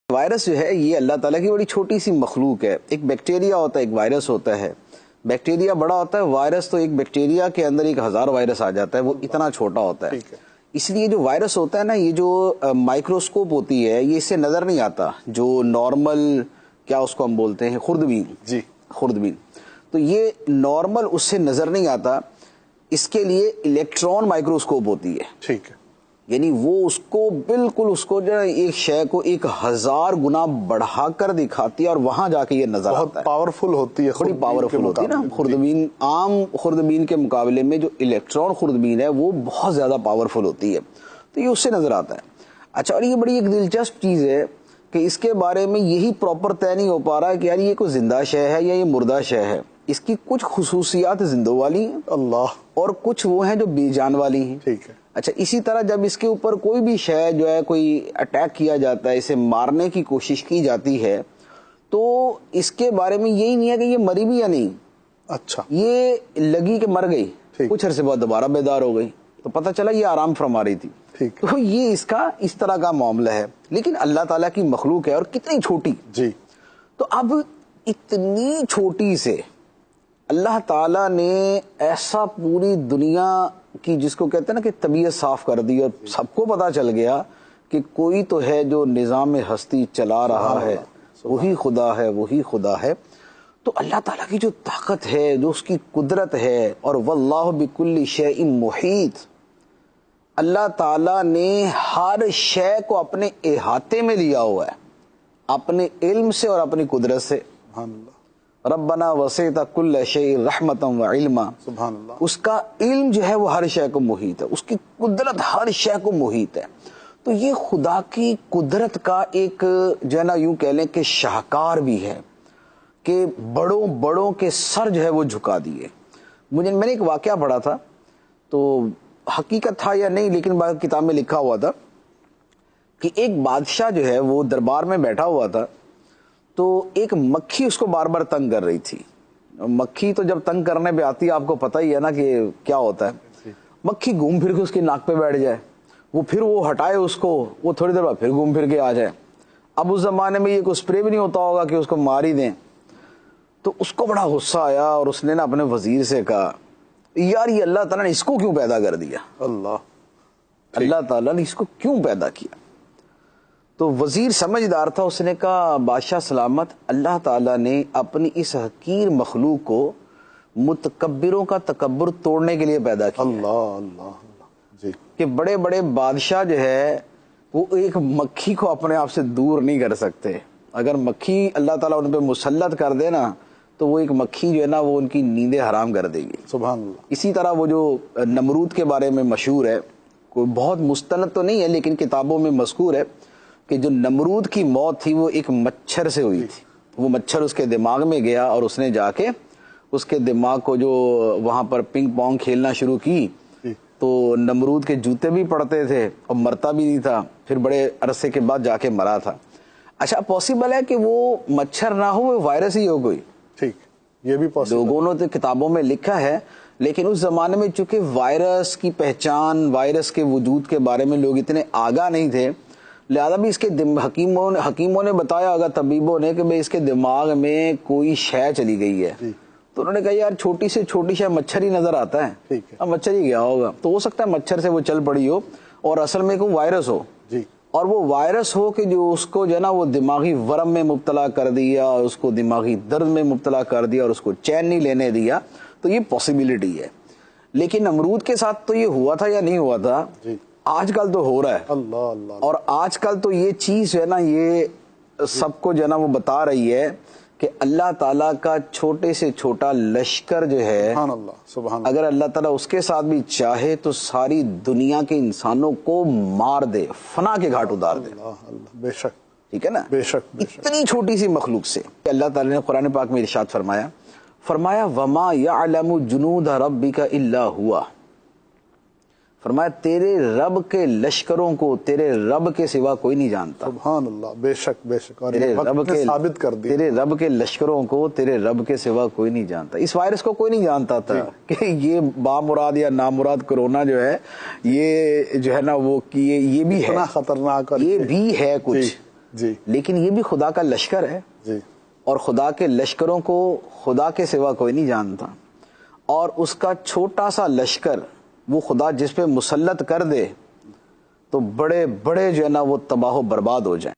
Virus جو ہے یہ اللہ تعالیٰ کی بڑی چھوٹی سی مخلوق ہے. ایک بیکٹیریا ہوتا ہے، ایک وائرس ہوتا ہے. بیکٹیریا بڑا ہوتا ہے، وائرس تو ایک بیکٹیریا کے اندر 1000 وائرس آ جاتا ہے، وہ اتنا چھوٹا ہوتا ہے. اس لیے جو وائرس ہوتا ہے نا، یہ جو مائکروسکوپ ہوتی ہے یہ اس سے نظر نہیں آتا. جو نارمل کیا اس کو ہم بولتے ہیں، خوردبین. جی خوردبین. تو یہ نارمل اس سے نظر نہیں آتا. اس کے لیے الیکٹران مائکروسکوپ ہوتی ہے. ٹھیک ہے. یعنی وہ اس کو بالکل اس کو جو ہے ایک شے کو 1000 گنا بڑھا کر دکھاتی ہے اور وہاں جا کے یہ نظر آتا ہے. بہت پاورفل ہوتی ہے، بڑی پاورفل ہوتی ہے نا خوردبین. عام خوردبین کے مقابلے میں جو الیکٹران خوردبین ہے وہ بہت زیادہ پاورفل ہوتی ہے، تو یہ اس سے نظر آتا ہے. اچھا، اور یہ بڑی ایک دلچسپ چیز ہے کہ اس کے بارے میں یہی پراپر طے نہیں ہو پا رہا ہے کہ یار یہ کوئی زندہ شے ہے یا یہ مردہ شے ہے. اس کی کچھ خصوصیات زندوں والی ہیں اللہ، اور کچھ وہ ہیں جو بے جان والی ہیں. ٹھیک ہے. اچھا، اسی طرح جب اس کے اوپر کوئی بھی شے جو ہے کوئی اٹیک کیا جاتا ہے، اسے مارنے کی کوشش کی جاتی ہے، تو اس کے بارے میں یہی نہیں ہے کہ یہ مری بھی یا نہیں. اچھا، یہ لگی کہ مر گئی، کچھ عرصے بعد دوبارہ بیدار ہو گئی، تو پتہ چلا یہ آرام فرما رہی تھی. تو یہ اس کا اس طرح کا معاملہ ہے. لیکن اللہ تعالیٰ کی مخلوق ہے اور کتنی چھوٹی. جی. تو اب اتنی چھوٹی سے اللہ تعالیٰ نے ایسا پوری دنیا کی، جس کو کہتے ہیں نا کہ طبیعت صاف کر دی، اور سب کو پتا چل گیا کہ کوئی تو ہے جو نظام ہستی چلا رہا ہے، وہی خدا ہے، وہی خدا ہے. تو اللہ تعالیٰ کی جو طاقت ہے، جو اس کی قدرت ہے، اور واللہ بکل شیء محیط، اللہ تعالیٰ نے ہر شے کو اپنے احاطے میں لیا ہوا ہے، اپنے علم سے اور اپنی قدرت سے. سبحان اللہ. ربنا وسعت کل شیء رحمتا وعلما. سبحان اللہ. اس کا علم جو ہے وہ ہر شے کو محیط ہے، اس کی قدرت ہر شے کو محیط ہے. تو یہ خدا کی قدرت کا ایک جو ہے نا یوں کہہ لیں کہ شاہکار بھی ہے کہ بڑوں بڑوں کے سر جو ہے وہ جھکا دیے. میں نے ایک واقعہ پڑھا تھا، تو حقیقت تھا یا نہیں لیکن کتاب میں لکھا ہوا تھا کہ ایک بادشاہ جو ہے وہ دربار میں بیٹھا ہوا تھا، تو ایک مکھی اس کو بار بار تنگ کر رہی تھی. مکھی تو جب تنگ کرنے پہ آتی ہے، آپ کو پتہ ہی ہے نا کہ کیا ہوتا ہے. مکھی گھوم پھر کے اس کی ناک پہ بیٹھ جائے، وہ ہٹائے اس کو، وہ تھوڑی دیر بعد پھر گھوم پھر کے آ جائے. اب اس زمانے میں یہ کوئی اسپرے بھی نہیں ہوتا ہوگا کہ اس کو مار ہی دیں. تو اس کو بڑا غصہ آیا اور اس نے نا اپنے وزیر سے کہا، یار یہ اللہ تعالیٰ نے اس کو کیوں پیدا کر دیا؟ اللہ تعالیٰ نے اس کو کیوں پیدا کیا؟ تو وزیر سمجھدار تھا، اس نے کہا بادشاہ سلامت، اللہ تعالیٰ نے اپنی اس حقیر مخلوق کو متکبروں کا تکبر توڑنے کے لیے پیدا کیا. اللہ جی. کہ بڑے بڑے بادشاہ جو ہے وہ ایک مکھی کو اپنے آپ سے دور نہیں کر سکتے. اگر مکھی اللہ تعالیٰ ان پہ مسلط کر دے نا، تو وہ ایک مکھی جو ہے نا وہ ان کی نیندیں حرام کر دے گی. سبحان اللہ. اسی طرح وہ جو نمرود کے بارے میں مشہور ہے، کوئی بہت مستند تو نہیں ہے لیکن کتابوں میں مذکور ہے کہ جو نمرود کی موت تھی وہ ایک مچھر سے ہوئی تھی. وہ مچھر اس کے دماغ میں گیا اور اس نے جا کے اس کے دماغ کو جو وہاں پر پنگ پونگ کھیلنا شروع کی، تو نمرود کے جوتے بھی پڑتے تھے اور مرتا بھی نہیں تھا. پھر بڑے عرصے کے بعد جا کے مرا تھا. اچھا، پاسبل ہے کہ وہ مچھر نہ ہو، وہ وائرس ہی ہو کوئی. ٹھیک، یہ بھی پاسبل. لوگوں نے کتابوں میں لکھا ہے، لیکن اس زمانے میں چونکہ وائرس کی پہچان، وائرس کے وجود کے بارے میں لوگ اتنے آگاہ نہیں تھے، لہذا بھی اس کے حکیموں نے بتایا ہوگا، طبیبوں نے، کہ بھئی اس کے دماغ میں کوئی شے چلی گئی ہے. تو انہوں نے کہا یار چھوٹی سے چھوٹی شے مچھر ہی نظر آتا ہے، اب مچھر ہی گیا ہوگا. تو ہو سکتا ہے مچھر سے وہ چل پڑی ہو اور اصل میں کوئی وائرس ہو. اور وہ وائرس ہو کہ جو اس کو جو ہے نا وہ دماغی ورم میں مبتلا کر دیا، اور اس کو دماغی درد میں مبتلا کر دیا، اور اس کو چین نہیں لینے دیا. تو یہ پاسبلٹی ہے. لیکن نمرود کے ساتھ تو یہ ہوا تھا یا نہیں ہوا تھا؟ آج کل تو ہو رہا ہے. اللہ. اور آج کل تو یہ چیز جو ہے نا یہ سب کو جو ہے نا وہ بتا رہی ہے کہ اللہ تعالیٰ کا چھوٹے سے چھوٹا لشکر جو ہے، سبحان اللہ، اگر اللہ تعالیٰ اس کے ساتھ بھی چاہے تو ساری دنیا کے انسانوں کو مار دے، فنا کے گھاٹ اتار دے. بے شک. ٹھیک ہے نا. بے شک. اتنی چھوٹی سی مخلوق سے اللہ تعالیٰ نے قرآن پاک میں ارشاد فرمایا وما یعلم جنود ربک الا ہوا. فرمایا تیرے رب کے لشکروں کو تیرے رب کے سوا کوئی نہیں جانتا. سبحان اللہ. بے شک. بے شک. تیرے رب کے ثابت کر دیا، تیرے رب کے لشکروں کو تیرے رب کے سوا کوئی نہیں جانتا. اس وائرس کو کوئی نہیں جانتا تھا کہ یہ بامراد یا نامراد کرونا جو ہے، یہ جو ہے نا وہ یہ بھی ہے خطرناک، یہ بھی ہے کچھ. جی لیکن یہ بھی خدا کا لشکر ہے جی اور خدا کے لشکروں کو خدا کے سوا کوئی نہیں جانتا، اور اس کا چھوٹا سا لشکر وہ خدا جس پہ مسلط کر دے تو بڑے بڑے جو ہے نا وہ تباہ و برباد ہو جائیں۔